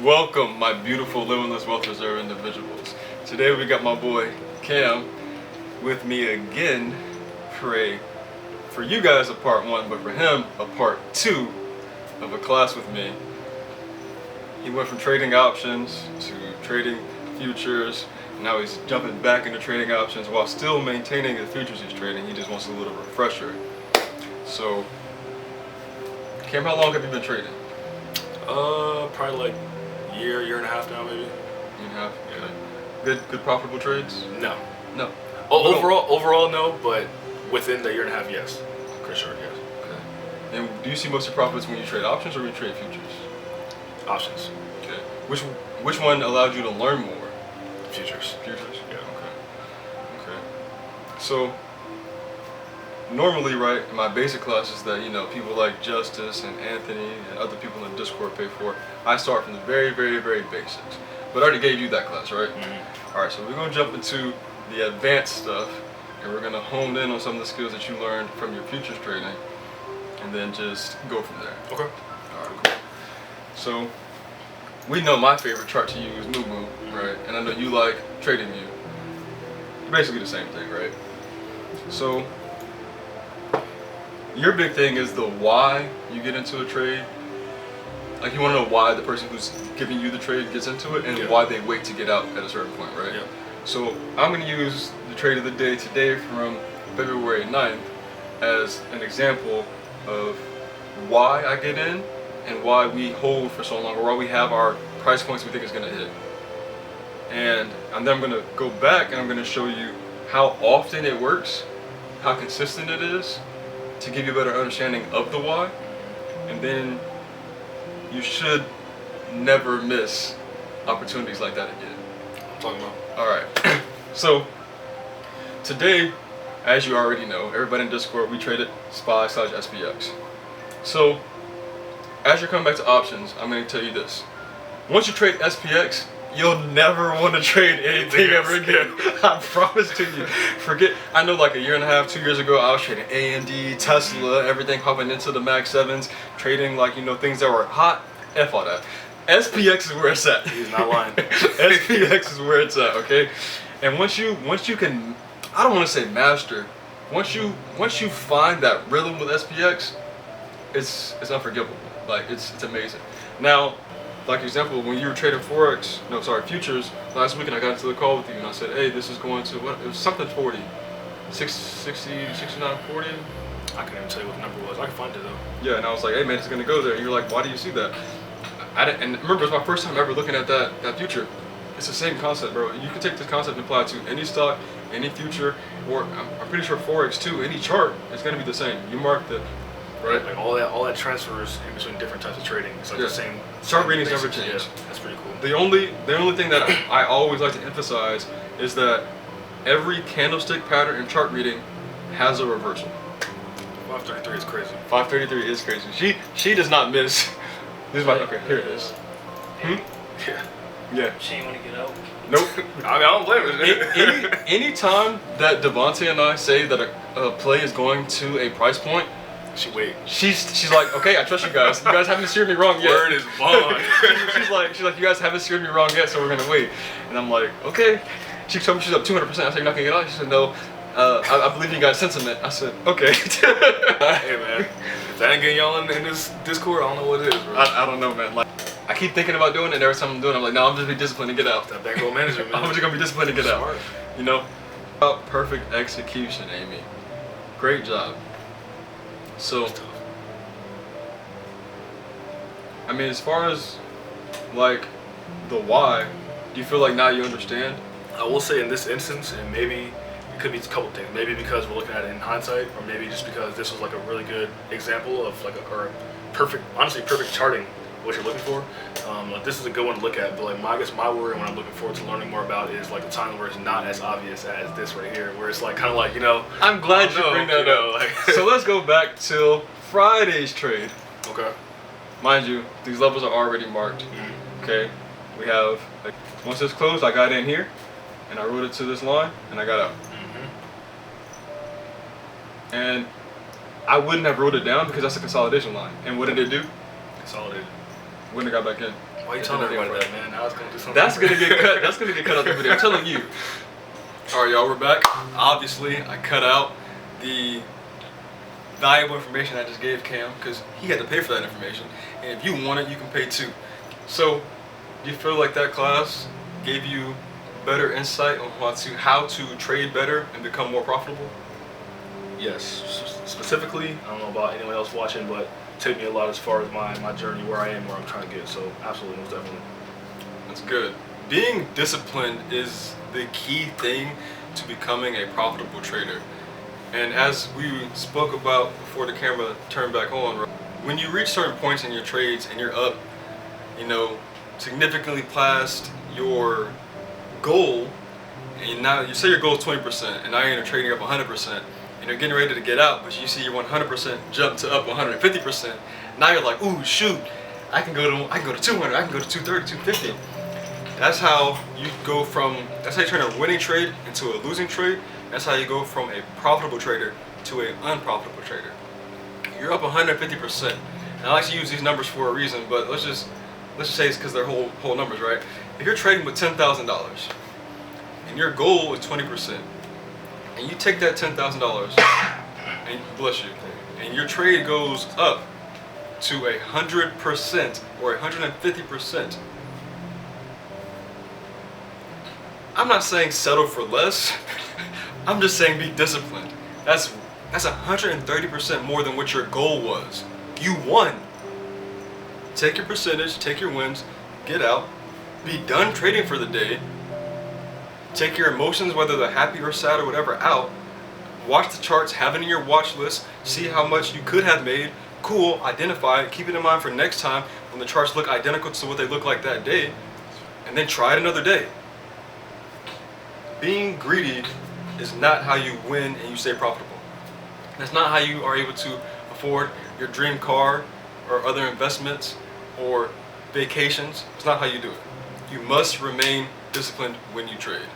Welcome, my beautiful Limitless Wealth Reserve individuals. Today we got my boy Cam with me again for you guys a part one, but for him a part two of a class with me. He went from trading options to trading futures, and now he's jumping back into trading options while still maintaining the futures he's trading. He just wants a little refresher. So, Cam, how long have you been trading? Probably like year and a half now, maybe. Year and a half. Yeah. Good profitable trades? No. No. Overall, no, but within the year and a half, yes. For sure, yes. Okay. And do you see most of your profits when you trade options or when you trade futures? Options. Okay. Which one allowed you to learn more? Futures. Futures? Yeah. Okay. So normally, right, in my basic classes that people like Justice and Anthony and other people in the Discord pay for, I start from the very, very, very basics. But I already gave you that class, right? Mm-hmm. All right. So we're gonna jump into the advanced stuff, and we're gonna hone in on some of the skills that you learned from your futures trading, and then just go from there. Okay. All right. Cool. So we know my favorite chart to use, Moo, right? And I know you like Trading View. Basically the same thing, right? So your big thing is the why you get into a trade. Like, you want to know why the person who's giving you the trade gets into it, and why they wait to get out at a certain point, right? Yeah. So I'm going to use the trade of the day today from February 9th as an example of why I get in and why we hold for so long, or why we have our price points we think is going to hit. And then I'm going to go back and I'm going to show you how often it works, how consistent it is, to give you a better understanding of the why. And then you should never miss opportunities like that again. I'm talking about. Alright, so today, as you already know, everybody in Discord, we traded SPY/SPX. So, as you're coming back to options, I'm going to tell you this. Once you trade SPX, you'll never want to trade anything ever again. I promise to you. Forget, I know like a year and a half, 2 years ago, I was trading AMD, Tesla, everything hopping into the Max 7s, trading like, things that were hot. F all that. SPX is where it's at. He's not lying. SPX is where it's at, okay? And once you can, I don't want to say master, once you find that rhythm with SPX, it's unforgivable. Like, it's amazing. Now, like example, when you were trading futures last week, and I got into the call with you and I said, hey, this is going to what? It was something 40. 69, 40. I can't even tell you what the number was. I can find it though. Yeah, and I was like, hey man, it's gonna go there. And you're like, why do you see that? And remember, it's my first time ever looking at that future. It's the same concept, bro. You can take this concept and apply it to any stock, any future, or I'm pretty sure Forex too. Any chart, it's gonna be the same. You mark the right. Like all that transfers in between different types of trading. It's like the same. Chart readings never change. Yeah, that's pretty cool. The only thing that I always like to emphasize is that every candlestick pattern in chart reading has a reversal. 533 is crazy. 533 is crazy. She does not miss. This is my okay. Here it is. Yeah. Yeah. She ain't want to get out. Nope. I don't blame it. Any time that Devontae and I say that a play is going to a price point, she's like, okay, I trust you guys. You guys haven't steered me wrong yet. Word is bond. she's like, you guys haven't steered me wrong yet, so we're gonna wait. And I'm like, okay. She told me she's up 200%. I said, you're not gonna get out. She said, no. I believe you got sentiment. I said, okay. Hey man, if that ain't getting y'all in this Discord, I don't know what it is, bro. I don't know, man. Like, I keep thinking about doing it, and every time I'm doing it, I'm like, no, I'm just be disciplined to get out. That bankroll management, man. I'm just gonna be disciplined to get out. About perfect execution, Amy. Great job. So, I mean, as far as like the why, do you feel like now you understand? I will say in this instance, and maybe it could be a couple things. Maybe because we're looking at it in hindsight, or maybe just because this was like a really good example of like perfect charting, what you're looking for. Like, this is a good one to look at, but like I guess my worry when I'm looking forward to learning more about is like the time where it's not as obvious as this right here, where it's like kind of like I'm glad you bring that up. Like So let's go back till Friday's trade. Okay. Mind you, these levels are already marked. Okay, we have once it's closed, I got in here, and I rode it to this line, and I got out. And I wouldn't have rode it down because that's a consolidation line. And what did it do? Consolidated. Wouldn't have got back in. Why are you telling everybody that, man? I was gonna do something. That's gonna get cut. That's gonna get cut out the video. I'm telling you. All right, y'all, we're back. Obviously, I cut out the valuable information I just gave Cam because he had to pay for that information. And if you want it, you can pay too. So, do you feel like that class gave you better insight on how to trade better and become more profitable? Yes. Specifically, I don't know about anyone else watching, but it took me a lot as far as my journey, where I am, where I'm trying to get. So, absolutely, most definitely. That's good. Being disciplined is the key thing to becoming a profitable trader. And as we spoke about before the camera turned back on, when you reach certain points in your trades and you're up, significantly past your goal, and now you say your goal is 20%, and now you're trading up 100%, and you're getting ready to get out, but you see your 100% jump to up 150%. Now you're like, ooh, shoot, I can go to 200, I can go to 230, 250. That's how you go that's how you turn a winning trade into a losing trade. That's how you go from a profitable trader to an unprofitable trader. You're up 150%. And I like to use these numbers for a reason, but let's just say it's because they're whole numbers, right? If you're trading with $10,000 and your goal is 20%, and you take that $10,000 and bless you, and your trade goes up to 100% or 150%. I'm not saying settle for less. I'm just saying be disciplined. That's 130% more than what your goal was. You won. Take your percentage, take your wins, get out, be done trading for the day. Take your emotions, whether they're happy or sad or whatever, out. Watch the charts, have it in your watch list, see how much you could have made. Cool, identify it, keep it in mind for next time when the charts look identical to what they look like that day, and then try it another day. Being greedy is not how you win and you stay profitable. That's not how you are able to afford your dream car or other investments or vacations. It's not how you do it. You must remain disciplined when you trade.